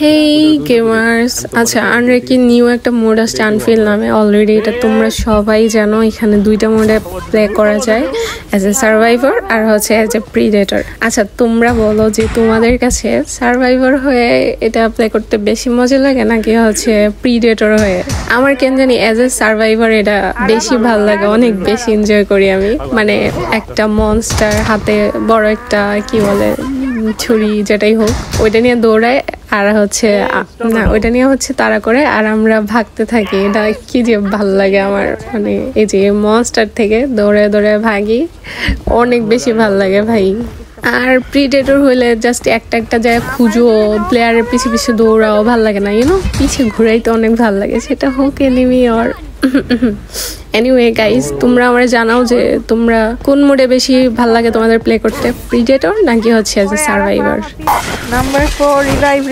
হেই gamers, আচ্ছা আনরেকি new একটা mode আসছে আনফিল নামে। অলরেডি এটা তোমরা সবাই জানো। এখানে দুইটা মোডে প্লে করা যায়, অ্যাজ এ সার্ভাইভার আর হচ্ছে অ্যাজ এ প্রিডেটর। আচ্ছা তোমরা বলো যে তোমাদের কাছে সার্ভাইভার হয়ে এটা প্লে করতে বেশি মজা লাগে নাকি হচ্ছে প্রিডেটর হয়ে? আমার কেন জানি অ্যাজ এ সার্ভাইভার এটা বেশি ভালো লাগে, অনেক বেশি এনজয় করি আমি। মানে একটা মনস্টার হাতে বড় একটা কি বলে ছুরি যেটাই হোক ওইটা নিয়ে দৌড়ায়, আর হচ্ছে না ওইটা নিয়ে হচ্ছে তাড়া করে আর আমরা ভাগতে থাকি। এটা কি যে ভাল লাগে আমার, মানে এই যে মনস্টার থেকে দৌড়ে দৌড়ে ভাগি, অনেক বেশি ভাল লাগে ভাই। আর প্রিডেটর হইলে জাস্ট একটা একটা জায়গায় খুঁজো, প্লেয়ারের পিছে পিছে দৌড়াও, ভাল লাগে না? ইউনো পিছে ঘুরাইতে অনেক ভাল লাগে, সেটা হোক এনিমি আর এনিওয়ে গাইস, তোমরা আমার জানাও যে তোমরা কোন মোডে বেশি ভাল লাগে তোমাদের প্লে করতে, প্রিডেটর নাকি হচ্ছে as a survivor. Number 4 revive.